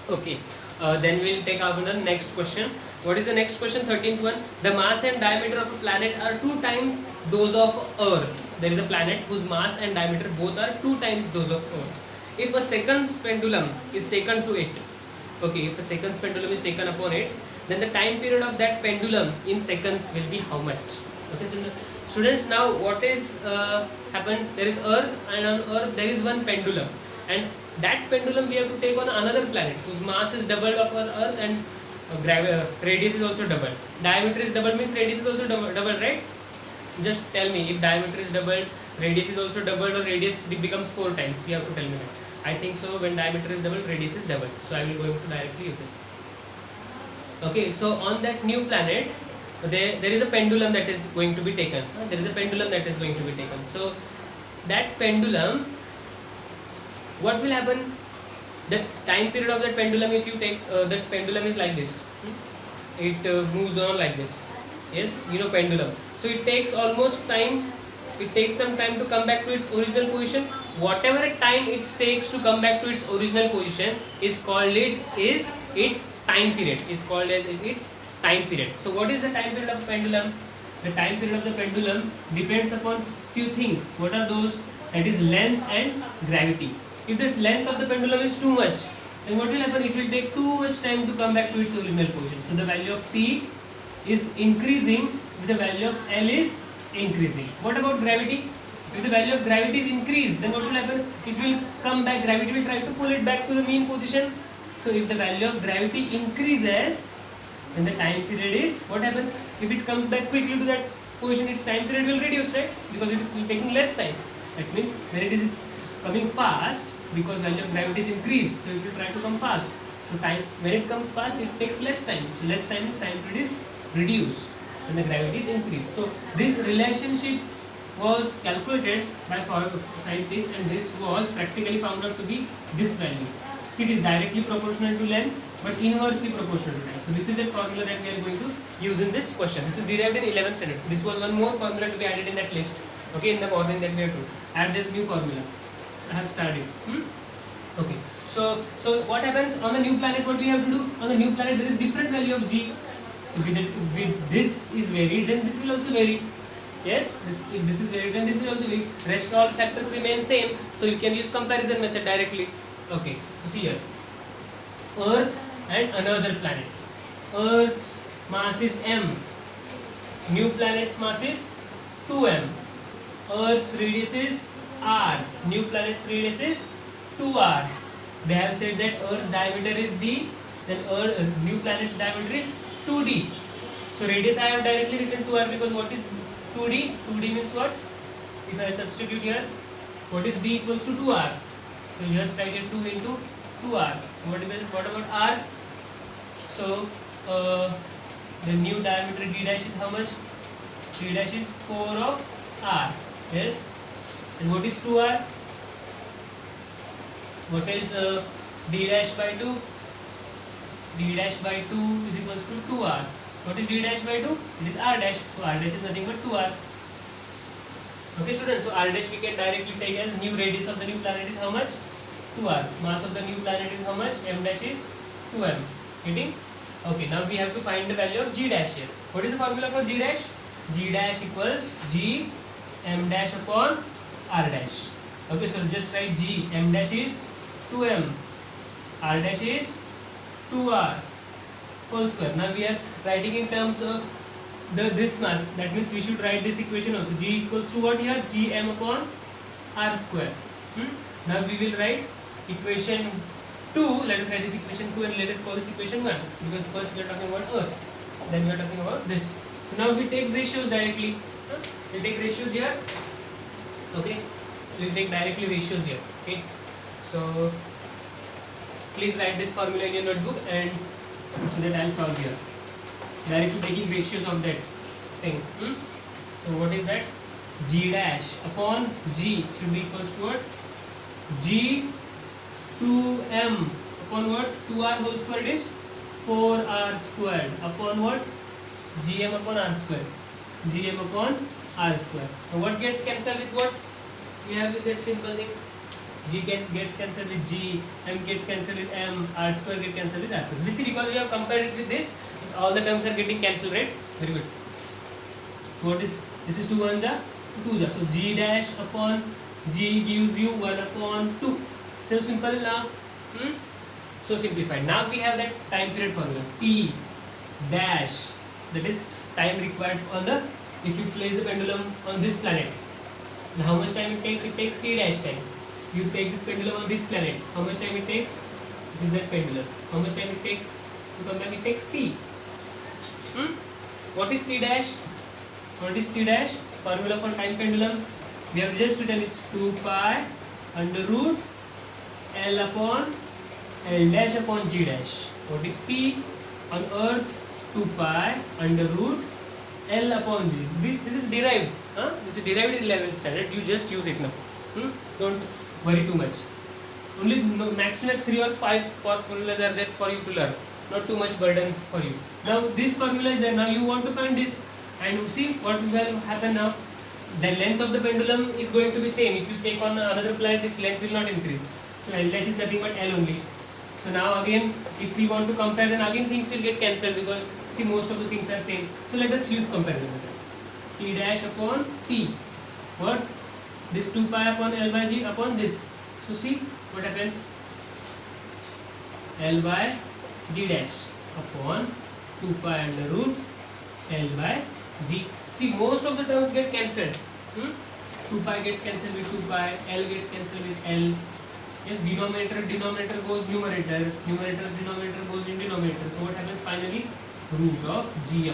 Okay. Then we'll take up the next question. What is the next question? 13th one. The mass and diameter of a planet are 2 times those of Earth. There is a planet whose mass and diameter both are 2 times those of Earth. If a second's pendulum is taken to it, okay, if a second's pendulum is taken upon it, then the time period of that pendulum in seconds will be how much? Okay, so students, now what is happened? There is Earth, and on Earth there is one pendulum, and that pendulum we have to take on another planet whose mass is doubled of our Earth, and radius is also doubled. Diameter is doubled means radius is also doubled, right? Just tell me if diameter is doubled, radius is also doubled, or radius becomes 4 times. You have to tell me that. I think so. When diameter is doubled, radius is doubled. So I will go to directly use it. Okay. So on that new planet, there is a pendulum that is going to be taken. There is a pendulum that is going to be taken. So that pendulum, what will happen? The time period of that pendulum, if you take that pendulum is like this. It moves on like this. Yes, you know pendulum. So it takes almost time. It takes some time to come back to its original position. Whatever time it takes to come back to its original position is called its time period. Is called as its time period. So what is the time period of pendulum? The time period of the pendulum depends upon few things. What are those? That is length and gravity. If the length of the pendulum is too much, then what will happen? It will take too much time to come back to its original position. So the value of t is increasing, with the value of L is increasing. What about gravity? If the value of gravity is increased, then what will happen? It will come back, gravity will try to pull it back to the mean position. So if the value of gravity increases, then the time period is, what happens? If it comes back quickly to that position, its time period will reduce, right? Because it is taking less time. That means when it is coming fast, because value of gravity is increased, so it will try to come fast. So time, when it comes fast, it takes less time. So less time is time period is reduced and the gravity is increased. So this relationship was calculated by scientists, and this was practically found out to be this value. See, it is directly proportional to length but inversely proportional to time. So this is the formula that we are going to use in this question. This is derived in 11th standard. So this was one more formula to be added in that list. Okay, in the morning that we have to add this new formula. So I have started. Okay. So what happens on the new planet? What we have to do on the new planet? There is different value of g. So with this is varied, then this will also vary. Yes, if this is varied, then this will also vary. Rest all factors remain same. So you can use comparison method directly. Okay. So see here, Earth and another planet. Earth's mass is m. New planet's mass is 2m. Earth's radius is r. New planet's radius is 2r. They have said that Earth's diameter is d, then new planet's diameter is 2d. So radius I have directly written 2r, because what is 2d? 2d means what? If I substitute here, what is d equals to 2r? So just write it 2 into 2r. So what about r? So the new diameter d dash is how much? D dash is 4 of r. Yes. And what is 2r? What is d dash by 2? D dash by 2 is equals to 2r. What is d dash by 2? It is r dash. So r dash is nothing but 2r. Okay, students. So r dash we can directly take as new radius of the new planet is how much? 2r. Mass of the new planet is how much? M dash is 2m. Getting? Okay. Now we have to find the value of g dash here. What is the formula for g dash? G dash equals g m dash upon r dash. Okay. So just write g. M dash is 2m. R dash is 2r whole square. Now we are writing in terms of this mass. That means we should write this equation also. G equals to what here? Gm upon r square. Now we will write equation 2. Let us write this equation 2 and let us call this equation 1, because first we are talking about Earth, then we are talking about this. So now we take ratios directly. We take ratios here. Okay. We take directly ratios here. Okay. So please write this formula in your notebook, and so that I will solve here. Directly taking ratios of that thing. So what is that? G dash upon G should be equals to what? G 2m upon what? 2r whole square is 4r squared upon what? Gm upon r square. Gm upon r square. Now what gets cancelled with what? We have with that simple thing. gets cancelled with G, M gets cancelled with M, R square gets cancelled with R square. We see because we have compared it with this, all the terms are getting cancelled, right? Very good. So what is this? Is 2 1 ja 2 ja. So G dash upon G gives you 1 upon 2. So simple now. So simplified. Now we have that time period formula. T dash, that is time required on the, if you place the pendulum on this planet. Now how much time it takes? It takes T dash time. You take this pendulum on this planet. How much time it takes? This is that pendulum. How much time it takes to come back? It takes T. What is T dash? What is T dash? Formula for time pendulum. We have just written it's 2 pi under root L upon L dash upon G dash. What is T on Earth? 2 pi under root L upon G. This is derived. This is derived in 11th standard. You just use it now. Don't worry too much. Only max to max 3 or 5 formulas are there for you to learn. Not too much burden for you. Now this formula is there. Now you want to find this, and you see what will happen now. The length of the pendulum is going to be same. If you take on another planet, this length will not increase. So L dash is nothing but L only. So now again, if we want to compare, then again things will get cancelled because see most of the things are same. So let us use comparison method. T dash upon T. What? This 2 pi upon L by G upon this. So see what happens. L by G dash upon 2 pi under root L by G. See most of the terms get cancelled. 2 pi gets cancelled with 2 pi, L gets cancelled with L. Yes, denominator goes numerator, denominator goes in denominator. So what happens finally? Root of G